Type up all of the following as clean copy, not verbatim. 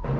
Hello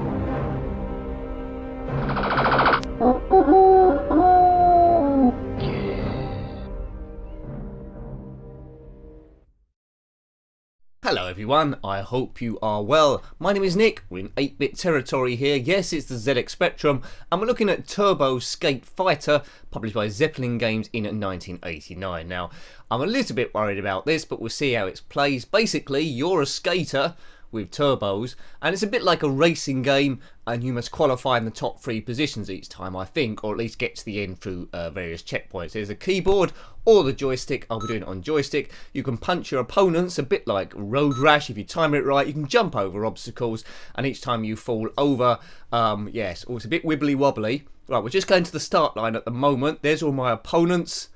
everyone, I hope you are well. My name is Nick, we're in 8-bit territory here. Yes, it's the ZX Spectrum, and we're looking at Turbo Skate Fighter, published by Zeppelin Games in 1989. Now, I'm a little bit worried about this, but we'll see how it plays. Basically, you're a skater with turbos, and it's a bit like a racing game, and you must qualify in the top 3 positions each time, I think, or at least get to the end through various checkpoints. There's a keyboard or the joystick. I'll be doing it on joystick. You can punch your opponents, a bit like Road Rash. If you time it right, you can jump over obstacles, and each time you fall over, yes, it's a bit wibbly wobbly. Right, we're just going to the start line at the moment. There's all my opponents.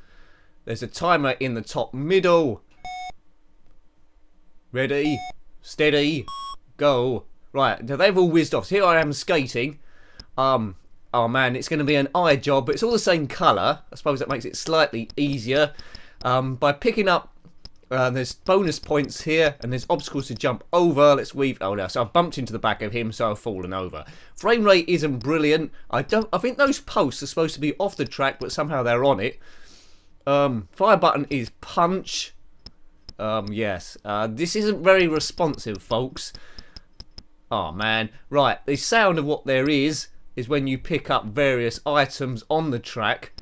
There's a timer in the top middle. Ready, steady, go. Right, now they've all whizzed off. So here I am skating. Oh man, it's going to be an eye job, but it's all the same colour. I suppose that makes it slightly easier. By picking up, there's bonus points here, and there's obstacles to jump over. Let's weave. Oh no, so I've bumped into the back of him, so I've fallen over. Frame rate isn't brilliant. I think those posts are supposed to be off the track, but somehow they're on it. Fire button is punch. Yes. This isn't very responsive, folks. Oh man. Right, the sound of what there is when you pick up various items on the track.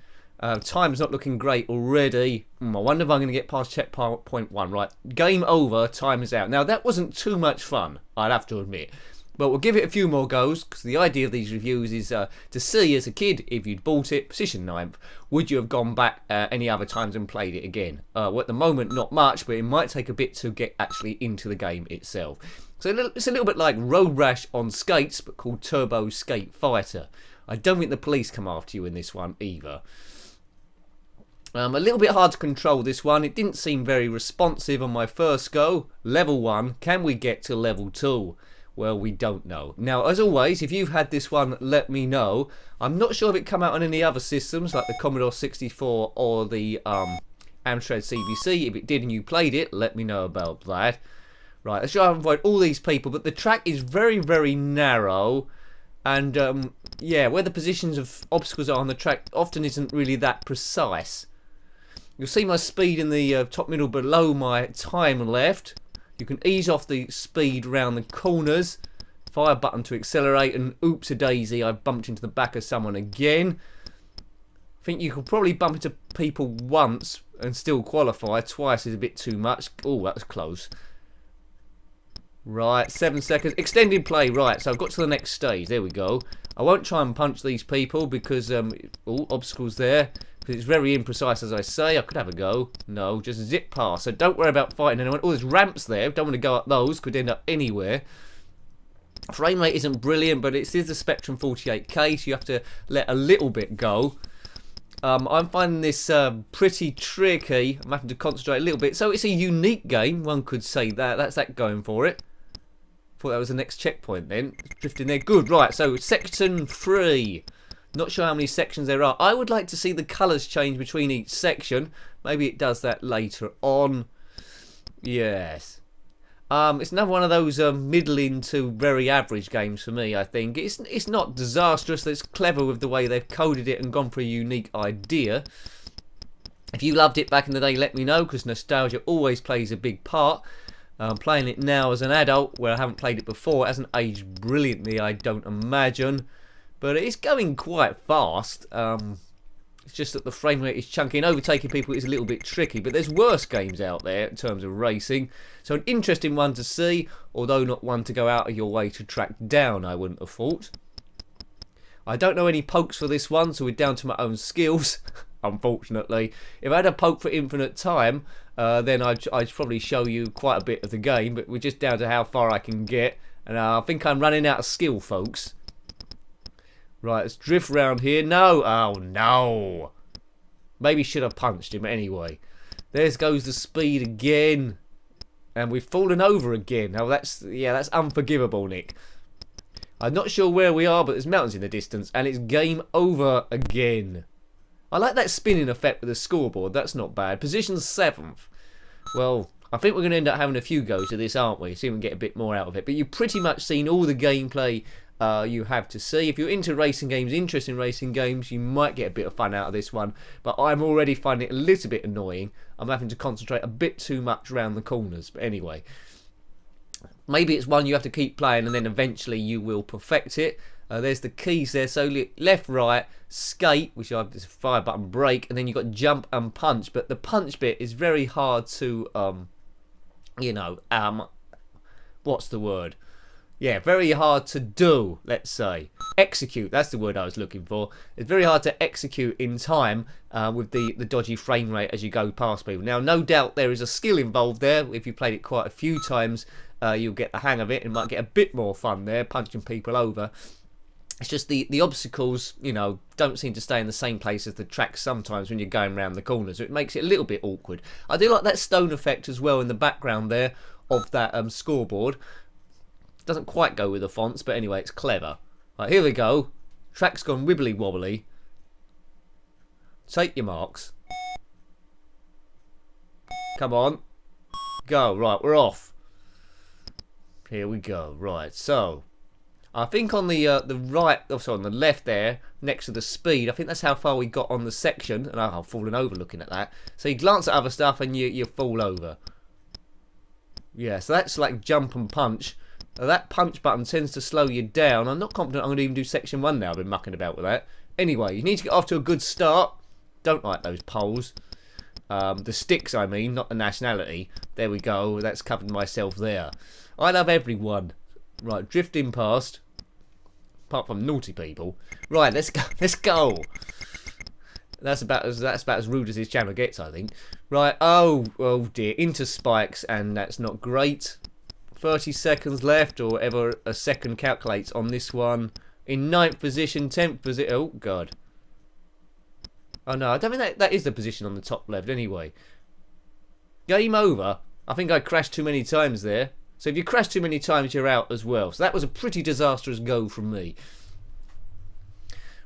Time's not looking great already. I wonder if I'm going to get past checkpoint 1. Right, game over, time is out. Now that wasn't too much fun, I'd have to admit. But we'll give it a few more goes, because the idea of these reviews is to see as a kid, if you'd bought it, position 9th, would you have gone back any other times and played it again? Well, at the moment, not much, but it might take a bit to get actually into the game itself. So it's a little bit like Road Rash on skates, but called Turbo Skate Fighter. I don't think the police come after you in this one either. A little bit hard to control this one. It didn't seem very responsive on my first go. Level 1, can we get to level 2? Well, we don't know. Now, as always, if you've had this one, let me know. I'm not sure if it come out on any other systems, like the Commodore 64 or the Amstrad CPC. If it did and you played it, let me know about that. Right, let's try and avoid all these people, but the track is very, very narrow. And, yeah, where the positions of obstacles are on the track often isn't really that precise. You'll see my speed in the top middle below my time left. You can ease off the speed around the corners. Fire button to accelerate, and oops-a-daisy, I've bumped into the back of someone again. I think you could probably bump into people once and still qualify. Twice is a bit too much. Oh, that was close. Right, 7 seconds. Extended play, right, so I've got to the next stage. There we go. I won't try and punch these people because, obstacles there. Because it's very imprecise, as I say. I could have a go. No, just zip past. So don't worry about fighting anyone. Oh, there's ramps there. Don't want to go up those. Could end up anywhere. Frame rate isn't brilliant, but it is the Spectrum 48K, so you have to let a little bit go. I'm finding this pretty tricky. I'm having to concentrate a little bit. So it's a unique game, one could say that. That's that going for it. Thought that was the next checkpoint then. Drifting there. Good. Right, so section 3. Not sure how many sections there are. I would like to see the colours change between each section. Maybe it does that later on. Yes. It's another one of those middling to very average games for me, I think. It's not disastrous. It's clever with the way they've coded it and gone for a unique idea. If you loved it back in the day, let me know, because nostalgia always plays a big part. Playing it now as an adult, where I haven't played it before, it hasn't aged brilliantly, I don't imagine. But it's going quite fast. It's just that the frame rate is chunky, and overtaking people is a little bit tricky. But there's worse games out there in terms of racing. So an interesting one to see, although not one to go out of your way to track down, I wouldn't have thought. I don't know any pokes for this one, so we're down to my own skills, unfortunately. If I had a poke for infinite time, then I'd probably show you quite a bit of the game. But we're just down to how far I can get. And I think I'm running out of skill, folks. Right, let's drift round here. No! Oh, no! Maybe should have punched him anyway. There goes the speed again. And we've fallen over again. Oh, that's unforgivable, Nick. I'm not sure where we are, but there's mountains in the distance. And it's game over again. I like that spinning effect with the scoreboard. That's not bad. Position 7th. Well, I think we're going to end up having a few goes at this, aren't we? See if we can get a bit more out of it. But you've pretty much seen all the gameplay you have to see. If you're into racing games, interested in racing games, you might get a bit of fun out of this one. But I'm already finding it a little bit annoying. I'm having to concentrate a bit too much around the corners. But anyway, maybe it's one you have to keep playing and then eventually you will perfect it. There's the keys there. So left, right, skate, which is a 5-button brake, and then you've got jump and punch. But the punch bit is very hard to, what's the word? Yeah, very hard to do, let's say. Execute, that's the word I was looking for. It's very hard to execute in time with the dodgy frame rate as you go past people. Now, no doubt there is a skill involved there. If you played it quite a few times, you'll get the hang of it and might get a bit more fun there, punching people over. It's just the obstacles, don't seem to stay in the same place as the tracks sometimes when you're going around the corners. So it makes it a little bit awkward. I do like that stone effect as well in the background there of that scoreboard. Doesn't quite go with the fonts, but anyway, it's clever. Right, here we go. Track's gone wibbly wobbly. Take your marks. Come on. Go. Right, we're off. Here we go. Right, so I think on the right, on the left there, next to the speed, I think that's how far we got on the section. And I've fallen over looking at that. So you glance at other stuff and you fall over. Yeah, so that's like jump and punch. That punch button tends to slow you down. I'm not confident I'm going to even do section 1 now. I've been mucking about with that. Anyway, you need to get off to a good start. Don't like those poles. The sticks, I mean, not the nationality. There we go. That's covered myself there. I love everyone. Right, drifting past. Apart from naughty people. Right, let's go. Let's go. That's about as rude as his channel gets, I think. Right, oh dear. Into spikes, and that's not great. 30 seconds left, or whatever a second calculates on this one. In 9th position, 10th position. Oh, God. Oh, no, I don't think that is the position on the top left anyway. Game over. I think I crashed too many times there. So if you crash too many times, you're out as well. So that was a pretty disastrous go from me.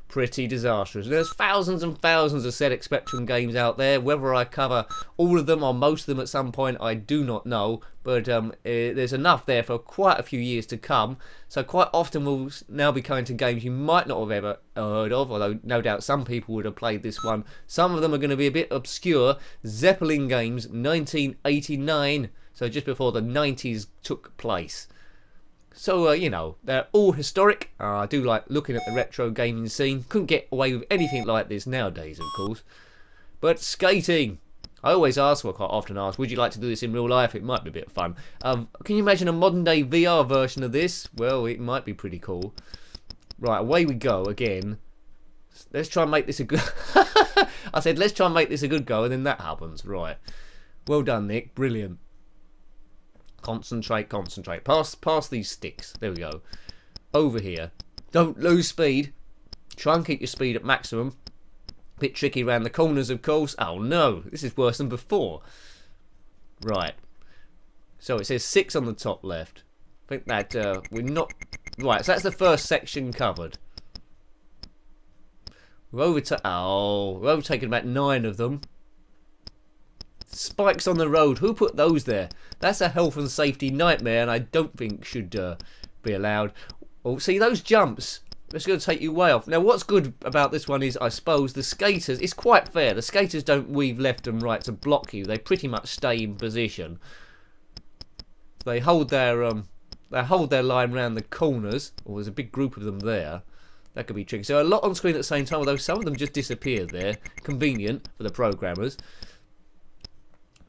Pretty disastrous. There's thousands and thousands of zxspectrum games out there. Whether I cover all of them or most of them at some point, I do not know. But there's enough there for quite a few years to come. So quite often we'll now be coming to games you might not have ever heard of, although no doubt some people would have played this one. Some of them are going to be a bit obscure. Zeppelin Games, 1989. So just before the 90s took place. So, they're all historic. I do like looking at the retro gaming scene. Couldn't get away with anything like this nowadays, of course. But skating. I always ask, quite often ask, would you like to do this in real life? It might be a bit of fun. Can you imagine a modern day VR version of this? Well, it might be pretty cool. Right, away we go again. Let's try and make this a good... I said, let's try and make this a good go, and then that happens. Right. Well done, Nick. Brilliant. Concentrate, concentrate. Past these sticks. There we go. Over here. Don't lose speed. Try and keep your speed at maximum. Bit tricky around the corners, of course. Oh no, this is worse than before. Right. So it says 6 on the top left. I think that we're not... Right, so that's the first section covered. We're overtaken about 9 of them. Spikes on the road. Who put those there? That's a health and safety nightmare, and I don't think should be allowed. Oh, see those jumps? That's going to take you way off. Now, what's good about this one is, I suppose, the skaters. It's quite fair. The skaters don't weave left and right to block you. They pretty much stay in position. They hold their line round the corners. Oh, there's a big group of them there. That could be tricky. So a lot on screen at the same time, although some of them just disappeared there. Convenient for the programmers.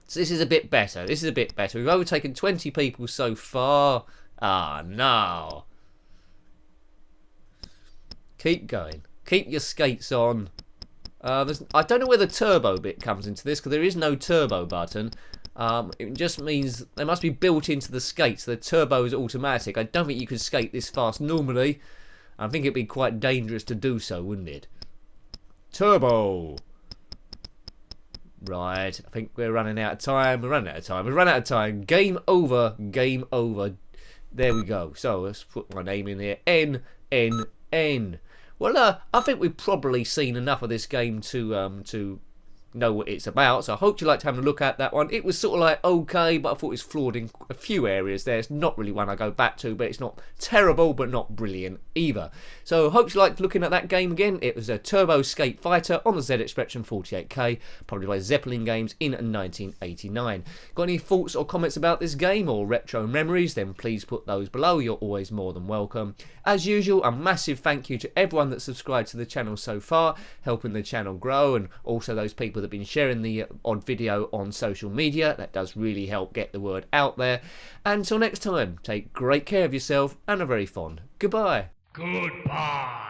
So this is a bit better. This is a bit better. We've overtaken 20 people so far. Ah, no. Keep going. Keep your skates on. I don't know where the turbo bit comes into this, because there is no turbo button. It just means they must be built into the skates. The turbo is automatic. I don't think you can skate this fast normally. I think it'd be quite dangerous to do so, wouldn't it? Turbo. Right, I think we're running out of time. We're running out of time. We've run out of time. Game over. Game over. There we go. So let's put my name in here. N, N, N. Well, I think we've probably seen enough of this game to know what it's about. So I hope you liked having a look at that one. It was sort of like okay, but I thought it was flawed in a few areas there. It's not really one I go back to, but it's not terrible, but not brilliant either. So I hope you liked looking at that game again. It was a Turbo Skate Fighter on the ZX Spectrum 48K, probably by Zeppelin Games in 1989. Got any thoughts or comments about this game or retro memories? Then please put those below. You're always more than welcome. As usual, a massive thank you to everyone that's subscribed to the channel so far, helping the channel grow, and also those people that have been sharing the odd video on social media. That does really help get the word out there. And until next time, take great care of yourself and a very fond goodbye. Goodbye.